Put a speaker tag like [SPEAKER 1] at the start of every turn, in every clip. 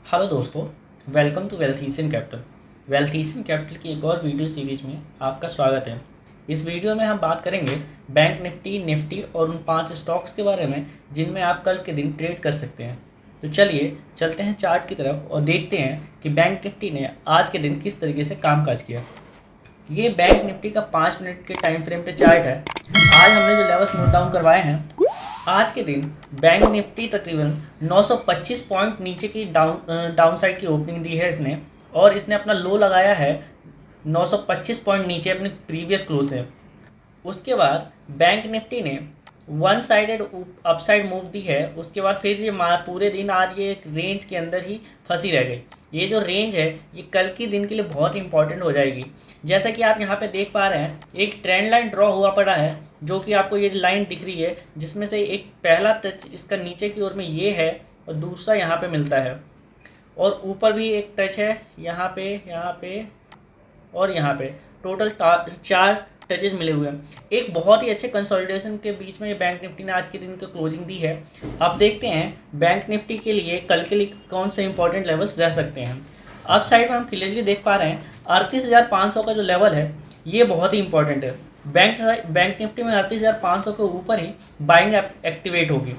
[SPEAKER 1] Hello दोस्तों, welcome to wealth Asian capital. Wealth Asian capital की एक और वीडियो सीरीज में आपका स्वागत है। इस वीडियो में हम बात करेंगे बैंक निफ्टी और उन 5 स्टॉक्स के बारे में जिनमें आप कल के दिन ट्रेड कर सकते हैं। तो चलिए चलते हैं चार्ट की तरफ और देखते हैं कि बैंक निफ्टी ने आज के दिन किस तरीके से कामकाज किया। ये बैंक निफ्टी का 5 मिनट के टाइम फ्रेम पे चार्ट है। आज हमने जो लेवल्स नोट डाउन करवाए हैं, आज के दिन बैंक निफ्टी तकरीबन 925 पॉइंट नीचे की डाउन साइड की ओपनिंग दी है इसने, और इसने अपना लो लगाया है 925 पॉइंट नीचे अपने प्रीवियस क्लोज से। उसके बाद बैंक निफ्टी ने वन साइडेड अपसाइड मूव दी है। उसके बाद फिर ये पूरे दिन आज ये एक रेंज के अंदर ही फंसी रह गई। ये जो रेंज है ये कल के दिन के लिए बहुत इंपॉर्टेंट हो जाएगी। जैसा कि आप यहाँ पे देख पा रहे हैं, एक ट्रेंड लाइन ड्रॉ हुआ पड़ा है, जो कि आपको ये लाइन दिख रही है, जिसमें से एक पहला टच इसका नीचे की ओर में ये है और दूसरा यहाँ पे मिलता है, और ऊपर भी एक टच है यहाँ पे और यहाँ पे। टोटल 4 टचेज मिले हुए हैं। एक बहुत ही अच्छे कंसोलिडेशन के बीच में ये बैंक निफ्टी ने आज के दिन की क्लोजिंग दी है। अब देखते हैं बैंक निफ्टी के लिए कल के लिए कौन से इंपॉर्टेंट लेवल्स रह सकते हैं। अप साइड में हम क्लियरली देख पा रहे हैं 38,500 का जो लेवल है ये बहुत ही इंपॉर्टेंट है। बैंक निफ्टी में 38,500 के ऊपर ही बाइंग एक्टिवेट होगी।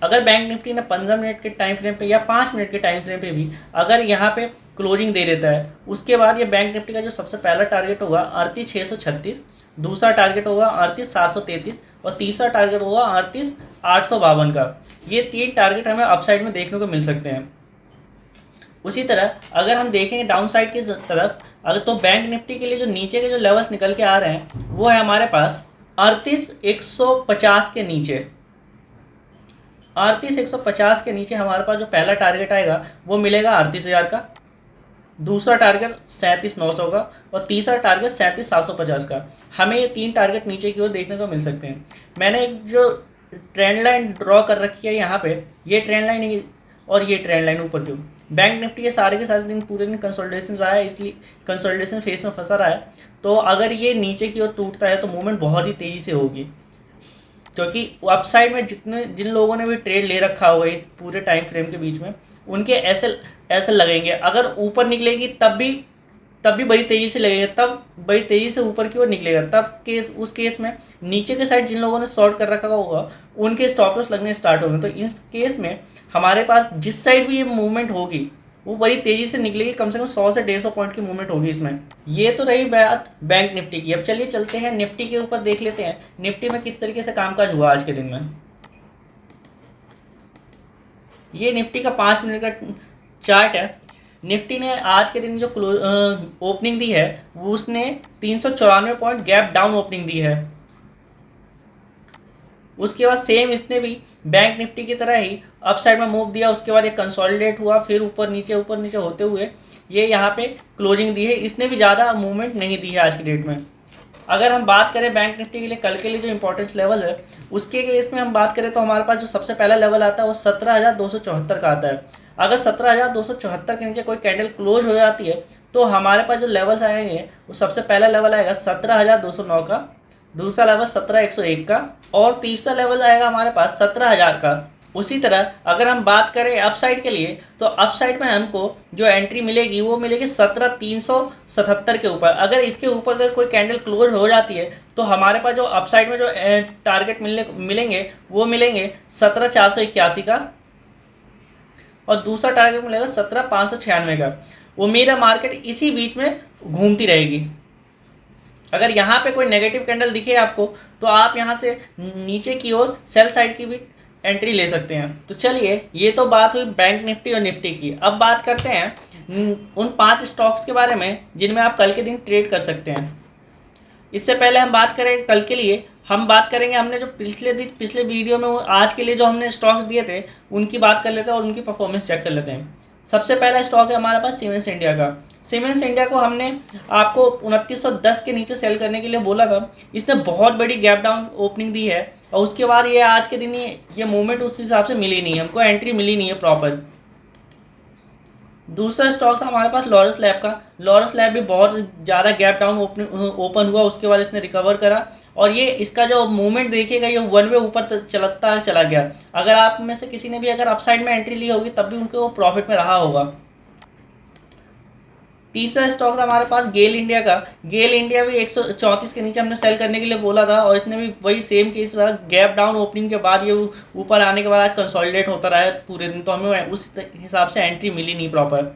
[SPEAKER 1] अगर बैंक निफ्टी ने 15 मिनट के टाइम फ्रेम पे या 5 मिनट के टाइम फ्रेम पे भी अगर यहाँ पे क्लोजिंग दे देता है, उसके बाद ये बैंक निफ्टी का जो सबसे पहला टारगेट होगा 38,636, दूसरा टारगेट होगा 38,733 और तीसरा टारगेट होगा 38,852 का। ये 3 टारगेट हमें अपसाइड में देखने को मिल सकते हैं। उसी तरह अगर हम देखेंगे डाउन साइड की तरफ, अगर तो बैंक निफ्टी के लिए जो नीचे के जो लेवल्स निकल के आ रहे हैं वो है हमारे पास 38,150 के नीचे। 38,150 के नीचे हमारे पास जो पहला टारगेट आएगा वो मिलेगा 38,000 का, दूसरा टारगेट 37,900 का और तीसरा टारगेट 37,750 का। हमें ये 3 टारगेट नीचे की ओर देखने को मिल सकते हैं। मैंने एक जो ट्रेंड लाइन ड्रॉ कर रखी है यहाँ पे, ये ट्रेंड लाइन और ये ट्रेंड लाइन ऊपर की। बैंक निफ्टी ये सारे के सारे दिन पूरे दिन कंसोलिडेशन रहा है, इसलिए कंसोलिडेशन फेस में फंसा रहा है। तो अगर ये नीचे की ओर टूटता है तो मूवमेंट बहुत ही तेज़ी से होगी, क्योंकि अपसाइड में जिन लोगों ने भी ट्रेड ले रखा होगा पूरे टाइम फ्रेम के बीच में, उनके ऐसे लगेंगे। अगर ऊपर निकलेगी तब भी बड़ी तेज़ी से लगेगा, तब बड़ी तेज़ी से ऊपर की ओर निकलेगा। तब उस केस में नीचे के साइड जिन लोगों ने शॉर्ट कर रखा होगा उनके स्टॉप लॉस लगने स्टार्ट होंगे। तो इस केस में हमारे पास जिस साइड भी ये मूवमेंट होगी वो बड़ी तेज़ी से निकलेगी। कम से कम 100 से 150 पॉइंट की मूवमेंट होगी इसमें। ये तो रही बात बैंक निफ्टी की। अब चलिए चलते हैं निफ्टी के ऊपर, देख लेते हैं निफ्टी में किस तरीके से कामकाज हुआ आज के दिन में। ये निफ्टी का 5 मिनट का चार्ट है। निफ्टी ने आज के दिन जो ओपनिंग दी है वो उसने 394 पॉइंट गैप डाउन ओपनिंग दी है। उसके बाद सेम इसने भी बैंक निफ्टी की तरह ही अप साइड में मूव दिया। उसके बाद ये कंसोलिडेट हुआ, फिर ऊपर नीचे होते हुए ये यहाँ पे क्लोजिंग दी है। इसने भी ज़्यादा मूवमेंट नहीं दी है आज की डेट में। अगर हम बात करें बैंक निफ्टी के लिए कल के लिए जो इंपॉर्टेंस लेवल है, उसके केस में हम बात करें तो हमारे पास जो सबसे पहला लेवल आता है वो 17,274 का आता है। अगर 17,274 के नीचे कोई कैंडल क्लोज हो जाती है तो हमारे पास जो लेवल्स आएंगे वो सबसे पहला लेवल आएगा 17,209 का, दूसरा लेवल 17,101 का और तीसरा लेवल आएगा हमारे पास 17,000 का। उसी तरह अगर हम बात करें अप साइड के लिए तो अप साइड में हमको जो एंट्री मिलेगी वो मिलेगी 17,377 के ऊपर। अगर इसके ऊपर अगर कोई कैंडल क्लोज हो जाती है तो हमारे पास जो अप साइड में जो टारगेट मिलेंगे वो मिलेंगे 17,481 का और दूसरा टारगेट मिलेगा 17,596 का। उम्मीद है मार्केट इसी बीच में घूमती रहेगी। अगर यहाँ पे कोई नेगेटिव कैंडल दिखे आपको तो आप यहाँ से नीचे की ओर सेल साइड की भी एंट्री ले सकते हैं। तो चलिए, ये तो बात हुई बैंक निफ्टी और निफ्टी की। अब बात करते हैं उन 5 स्टॉक्स के बारे में जिनमें आप कल के दिन ट्रेड कर सकते हैं। इससे पहले हम बात करें कल के लिए, हम बात करेंगे हमने जो पिछले वीडियो में आज के लिए जो हमने स्टॉक्स दिए थे उनकी बात कर लेते हैं और उनकी परफॉर्मेंस चेक कर लेते हैं। सबसे पहला स्टॉक है हमारे पास सीमेंस इंडिया का। सीमेंस इंडिया को हमने आपको 2910 के नीचे सेल करने के लिए बोला था। इसने बहुत बड़ी गैप डाउन ओपनिंग दी है और उसके बाद ये आज के दिन ये मूवमेंट उस हिसाब से मिली नहीं है, हमको एंट्री मिली नहीं है प्रॉपर। दूसरा स्टॉक था हमारे पास लॉरस लैब का। लॉरस लैब भी बहुत ज़्यादा गैप डाउन ओपन हुआ, उसके बाद इसने रिकवर करा और ये इसका जो मूवमेंट देखिएगा ये वन वे ऊपर चलता चला गया। अगर आप में से किसी ने भी अगर अपसाइड में एंट्री ली होगी तब भी उनको वो प्रॉफिट में रहा होगा। तीसरा स्टॉक था हमारे पास गेल इंडिया का। गेल इंडिया भी 134 के नीचे हमने सेल करने के लिए बोला था और इसने भी वही सेम केस रहा, गैप डाउन ओपनिंग के बाद ये ऊपर आने के बाद आज कंसोलिडेट होता रहा है पूरे दिन, तो हमें उस हिसाब से एंट्री मिली नहीं प्रॉपर।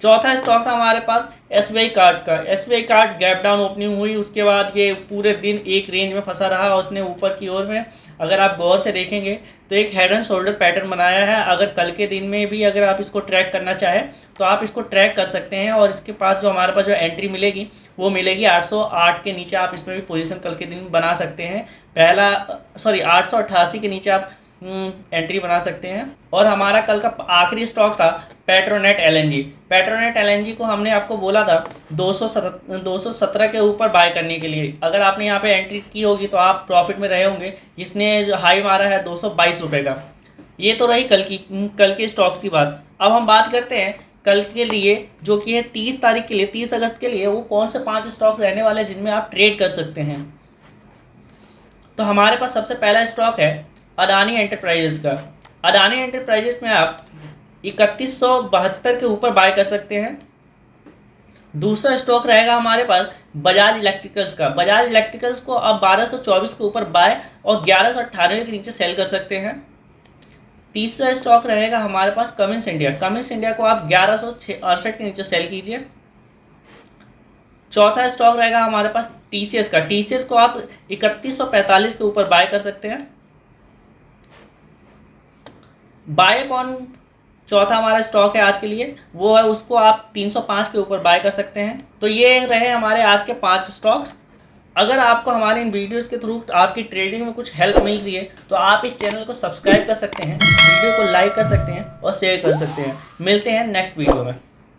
[SPEAKER 1] चौथा स्टॉक था हमारे पास SBI कार्ड्स का। SBI card gap down opening हुई, उसके बाद ये पूरे दिन एक रेंज में फंसा रहा और उसने ऊपर की ओर में, अगर आप गौर से देखेंगे तो एक हेड एंड शोल्डर पैटर्न बनाया है। अगर कल के दिन में भी अगर आप इसको ट्रैक करना चाहें तो आप इसको ट्रैक कर सकते हैं और इसके पास जो हमारे पास जो एंट्री मिलेगी वो मिलेगी 808 के नीचे। आप इसमें भी पोजीशन कल के दिन बना सकते हैं। 888 के नीचे आप एंट्री बना सकते हैं। और हमारा कल का आखिरी स्टॉक था पेट्रोनेट LNG। पेट्रोनेट LNG को हमने आपको बोला था 217 के ऊपर बाय करने के लिए। अगर आपने यहाँ पे एंट्री की होगी तो आप प्रॉफिट में रहे होंगे। जिसने जो हाई मारा है 222 रुपये का। ये तो रही कल के स्टॉक्स की बात। अब हम बात करते हैं कल के लिए, जो कि है 30 तारीख के लिए, 30 अगस्त के लिए, वो कौन से 5 स्टॉक रहने वाले हैं जिनमें आप ट्रेड कर सकते हैं। तो हमारे पास सबसे पहला स्टॉक है अडानी एंटरप्राइजेस का। अडानी एंटरप्राइजेस में आप 3172 के ऊपर बाय कर सकते हैं। दूसरा स्टॉक रहेगा हमारे पास बजाज इलेक्ट्रिकल्स का। बजाज इलेक्ट्रिकल्स को आप 1224 के ऊपर बाय और 1198 के नीचे सेल कर सकते हैं। तीसरा स्टॉक रहेगा हमारे पास कमिंस इंडिया। कमिंस इंडिया को आप 1168 के नीचे सेल कीजिए। चौथा स्टॉक रहेगा हमारे पास TCS का। TCS को आप 3145 के ऊपर बाय कर सकते हैं। बायोकॉन चौथा हमारा स्टॉक है आज के लिए, वो है, उसको आप 305 के ऊपर बाय कर सकते हैं। तो ये रहे हमारे आज के 5 स्टॉक्स। अगर आपको हमारे इन वीडियोस के थ्रू आपकी ट्रेडिंग में कुछ हेल्प मिल रही है तो आप इस चैनल को सब्सक्राइब कर सकते हैं, वीडियो को लाइक कर सकते हैं और शेयर कर सकते हैं। मिलते हैं नेक्स्ट वीडियो में।